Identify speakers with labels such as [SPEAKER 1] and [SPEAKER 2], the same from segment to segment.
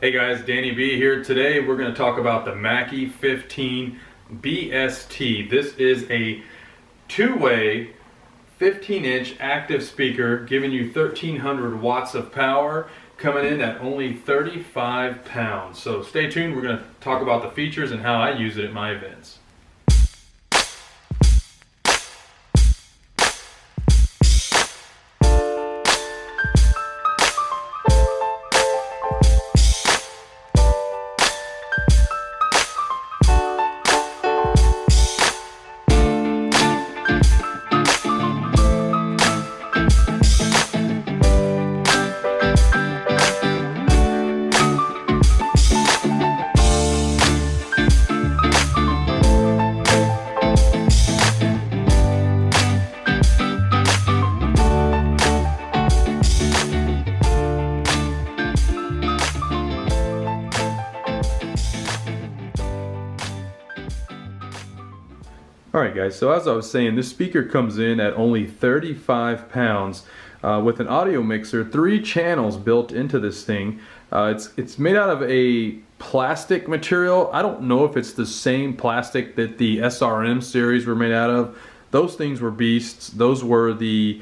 [SPEAKER 1] Hey guys, Danny B here. Today we're going to talk about the Mackie 15BST. This is a two-way 15-inch active speaker giving you 1300 watts of power, coming in at only 35 pounds. So stay tuned, we're going to talk about the features and how I use it at my events. Alright guys, so as I was saying, this speaker comes in at only 35 pounds with an audio mixer, 3 channels built into this thing. It's made out of a plastic material. I don't know if it's the same plastic that the SRM series were made out of. Those things were beasts. Those were the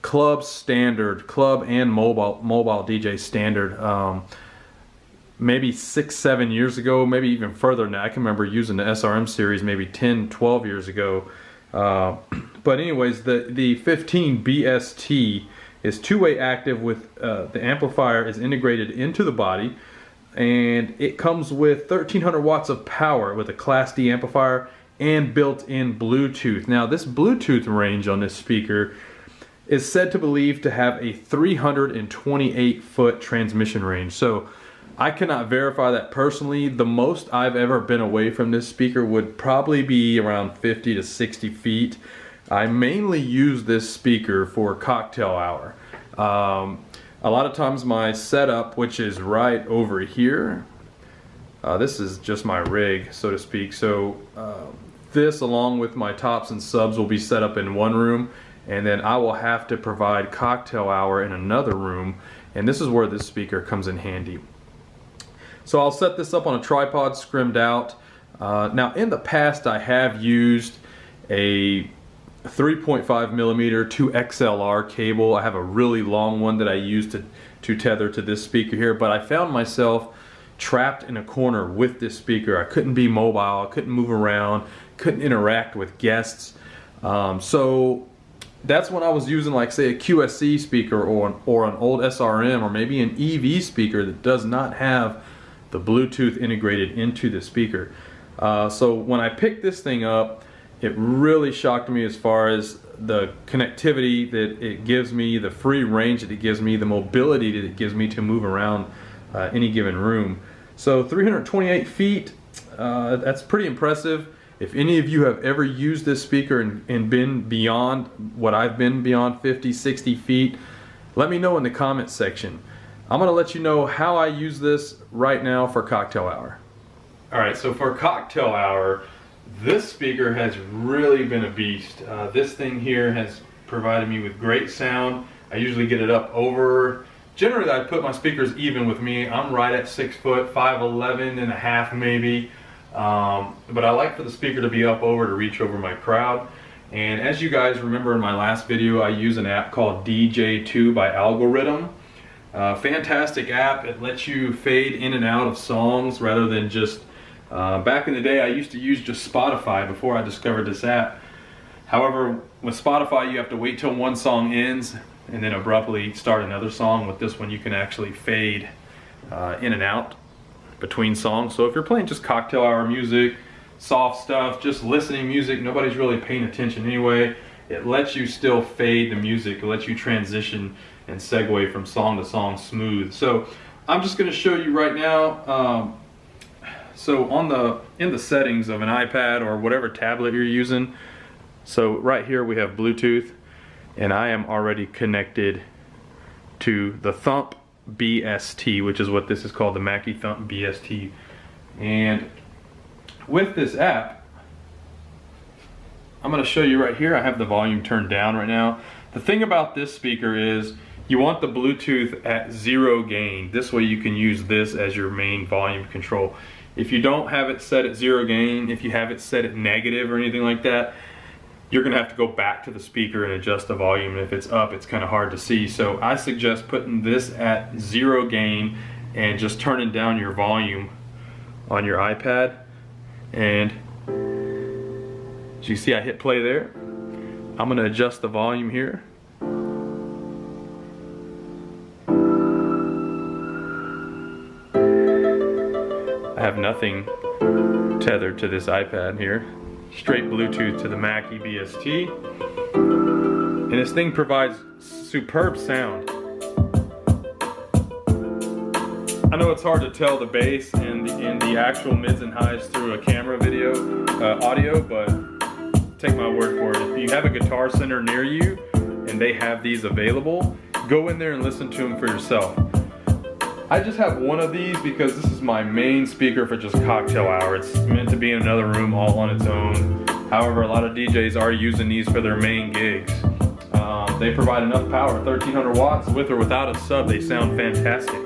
[SPEAKER 1] club standard, club and mobile DJ standard. Maybe 6-7 years ago, maybe even further than that. I can remember using the SRM series maybe 10-12 years ago. But anyways, the 15BST is two-way active with the amplifier is integrated into the body, and it comes with 1300 watts of power with a Class D amplifier and built-in Bluetooth. Now this Bluetooth range on this speaker is said to believe to have a 328-foot transmission range. So I cannot verify that personally. The most I've ever been away from this speaker would probably be around 50 to 60 feet. I mainly use this speaker for cocktail hour. A lot of times my setup, which is right over here, this is just my rig, so to speak. So this, along with my tops and subs, will be set up in one room, and then I will have to provide cocktail hour in another room, and this is where this speaker comes in handy. So I'll set this up on a tripod, scrimmed out. Now in the past I have used a 3.5mm to XLR cable. I have a really long one that I use to tether to this speaker here, but I found myself trapped in a corner with this speaker. I couldn't be mobile, I couldn't move around, couldn't interact with guests. So that's when I was using, like, say, a QSC speaker or an old SRM or maybe an EV speaker that does not have the Bluetooth integrated into the speaker. So when I picked this thing up, it really shocked me as far as the connectivity that it gives me, the free range that it gives me, the mobility that it gives me to move around any given room. So 328 feet, that's pretty impressive. If any of you have ever used this speaker and been beyond what I've been, beyond 50, 60 feet, let me know in the comments section. I'm going to let you know how I use this right now for cocktail hour. Alright, so for cocktail hour, this speaker has really been a beast. This thing here has provided me with great sound. I usually get it up over, generally I put my speakers even with me. I'm right at 6 foot, 5'11" and a half maybe. But I like for the speaker to be up over to reach over my crowd. And as you guys remember in my last video, I use an app called DJ2 by Algorithm. Fantastic app. It lets you fade in and out of songs rather than just back in the day I used to use just Spotify before I discovered this app. However, with Spotify you have to wait till one song ends and then abruptly start another song. With this one you can actually fade in and out between songs. So if you're playing just cocktail hour music, soft stuff, just listening music, nobody's really paying attention anyway, it lets you still fade the music. It lets you transition and segue from song to song smooth. So I'm just going to show you right now. So in the settings of an iPad or whatever tablet you're using, so right here we have Bluetooth, and I am already connected to the Thump BST, which is what this is called, the Mackie Thump BST. And with this app, I'm going to show you right here. I have the volume turned down right now. The thing about this speaker is You want the Bluetooth at 0 gain. This way you can use this as your main volume control. If you don't have it set at 0 gain, if you have it set at negative or anything like that, you're gonna have to go back to the speaker and adjust the volume. And if it's up, it's kind of hard to see. So I suggest putting this at 0 gain and just turning down your volume on your iPad. And as you see, I hit play there. I'm gonna adjust the volume here. I have nothing tethered to this iPad here. Straight Bluetooth to the Mackie BST. And this thing provides superb sound. I know it's hard to tell the bass and the actual mids and highs through a camera audio, but take my word for it. If you have a guitar center near you and they have these available, go in there and listen to them for yourself. I just have one of these because this is my main speaker for just cocktail hour. It's meant to be in another room all on its own. However, a lot of DJs are using these for their main gigs. They provide enough power, 1300 watts, with or without a sub. They sound fantastic.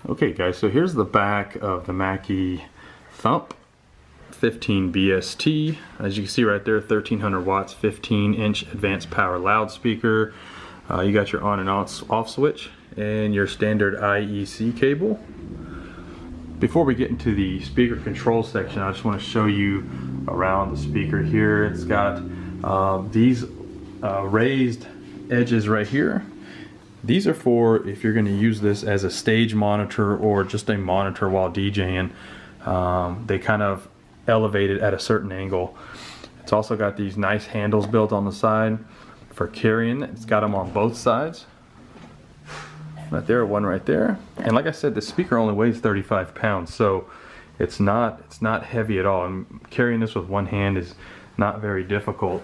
[SPEAKER 1] Okay guys, so here's the back of the Mackie Thump 15BST. As you can see right there, 1300 watts, 15-inch advanced power loudspeaker. You got your on and off switch and your standard IEC cable. Before we get into the speaker control section, I just want to show you around the speaker here. It's got these raised edges right here. These are for if you're going to use this as a stage monitor or just a monitor while DJing. They kind of elevate it at a certain angle. It's also got these nice handles built on the side for carrying. It's got them on both sides. Right there, one right there. And like I said, the speaker only weighs 35 pounds, so it's not heavy at all. And carrying this with one hand is not very difficult.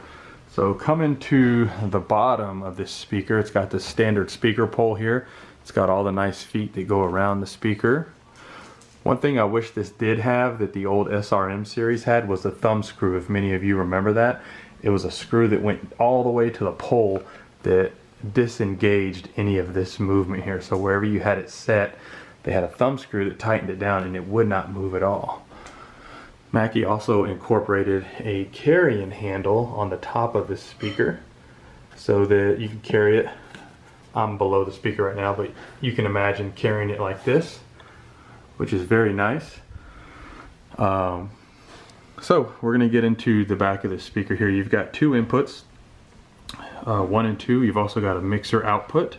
[SPEAKER 1] So coming to the bottom of this speaker, it's got this standard speaker pole here. It's got all the nice feet that go around the speaker. One thing I wish this did have that the old SRM series had was the thumb screw, if many of you remember that. It was a screw that went all the way to the pole that disengaged any of this movement here. So wherever you had it set, they had a thumb screw that tightened it down and it would not move at all. Mackie also incorporated a carrying handle on the top of this speaker so that you can carry it. I'm below the speaker right now, but you can imagine carrying it like this, which is very nice. So we're going to get into the back of the speaker here. You've got two inputs, 1 and 2. You've also got a mixer output,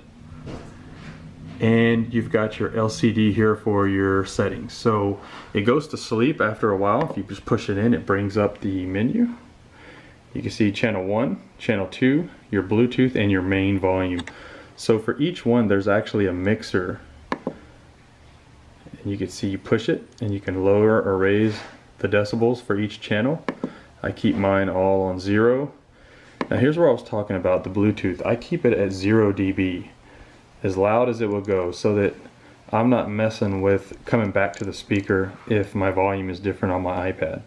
[SPEAKER 1] and you've got your LCD here for your settings. So it goes to sleep after a while. If you just push it in, it brings up the menu. You can see channel 1, channel 2, your Bluetooth, and your main volume. So for each one, there's actually a mixer. And you can see you push it, and you can lower or raise the decibels for each channel. I keep mine all on 0. Now here's where I was talking about the Bluetooth. I keep it at 0 dB. As loud as it will go, so that I'm not messing with coming back to the speaker if my volume is different on my iPad.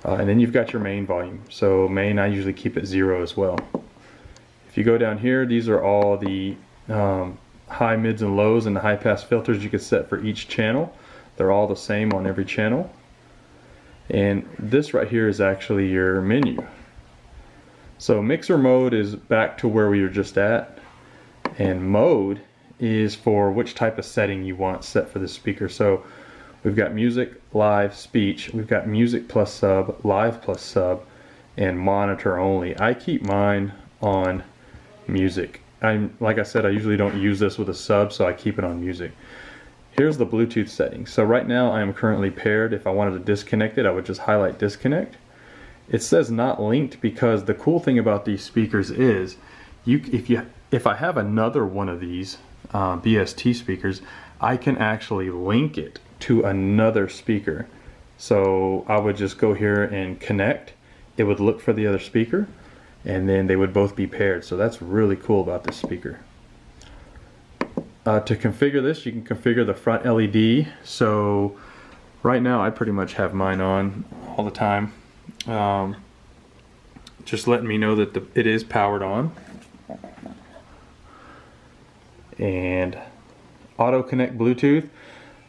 [SPEAKER 1] And then you've got your main volume. So main, I usually keep at 0 as well. If you go down here, these are all the high, mids, and lows and the high pass filters you could set for each channel. They're all the same on every channel. And this right here is actually your menu. So mixer mode is back to where we were just at. And mode is for which type of setting you want set for the speaker. So we've got music, live, speech. We've got music plus sub, live plus sub, and monitor only. I keep mine on music. Like I said, I usually don't use this with a sub, so I keep it on music. Here's the Bluetooth settings. So right now I am currently paired. If I wanted to disconnect it, I would just highlight disconnect. It says not linked because the cool thing about these speakers is if I have another one of these BST speakers, I can actually link it to another speaker. So I would just go here and connect. It would look for the other speaker, and then they would both be paired. So that's really cool about this speaker. To configure this, you can configure the front LED. So right now I pretty much have mine on all the time, just letting me know that it is powered on. And auto connect Bluetooth.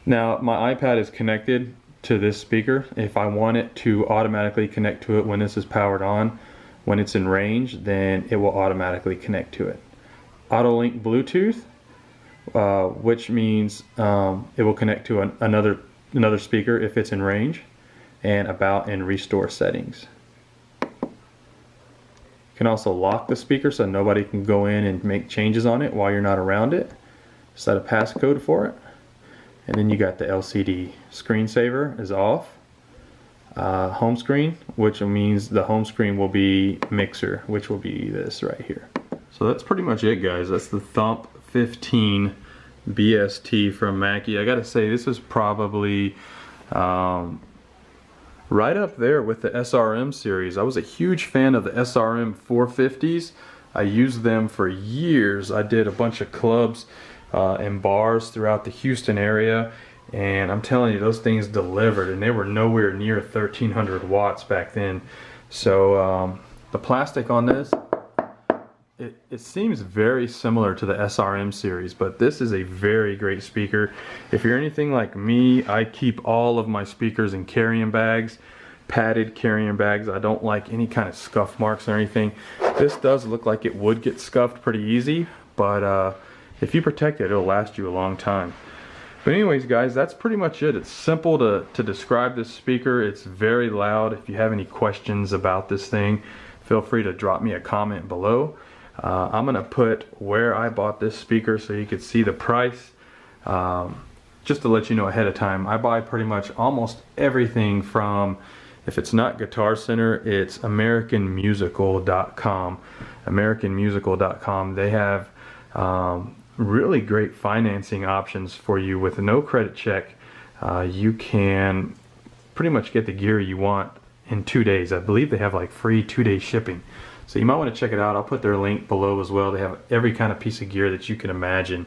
[SPEAKER 1] Now my iPad is connected to this speaker. If I want it to automatically connect to it when this is powered on, when it's in range, then it will automatically connect to it. Auto link Bluetooth, which means it will connect to another speaker if it's in range, and about and restore settings. You can also lock the speaker so nobody can go in and make changes on it while you're not around it. Set a passcode for it. And then you got the LCD screensaver is off. Home screen, which means the home screen will be mixer, which will be this right here. So that's pretty much it, guys. That's the Thump 15BST from Mackie. I gotta say, this is probably right up there with the SRM series. I was a huge fan of the SRM 450s. I used them for years. I did a bunch of clubs and bars throughout the Houston area, and I'm telling you, those things delivered, and they were nowhere near 1300 watts back then. So the plastic on this, it seems very similar to the SRM series, but this is a very great speaker. If you're anything like me, I keep all of my speakers in carrying bags, padded carrying bags. I don't like any kind of scuff marks or anything. This does look like it would get scuffed pretty easy, but if you protect it, it'll last you a long time. But anyways, guys, that's pretty much it. It's simple to describe this speaker. It's very loud. If you have any questions about this thing, feel free to drop me a comment below. I'm gonna put where I bought this speaker so you could see the price. Just to let you know ahead of time, I buy pretty much almost everything from, if it's not Guitar Center, it's AmericanMusical.com. AmericanMusical.com. They have really great financing options for you with no credit check. You can pretty much get the gear you want in 2 days. I believe they have like free 2-day shipping. So you might want to check it out. I'll put their link below as well. They have every kind of piece of gear that you can imagine.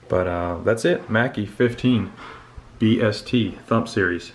[SPEAKER 1] But that's it. Mackie 15BST Thump series.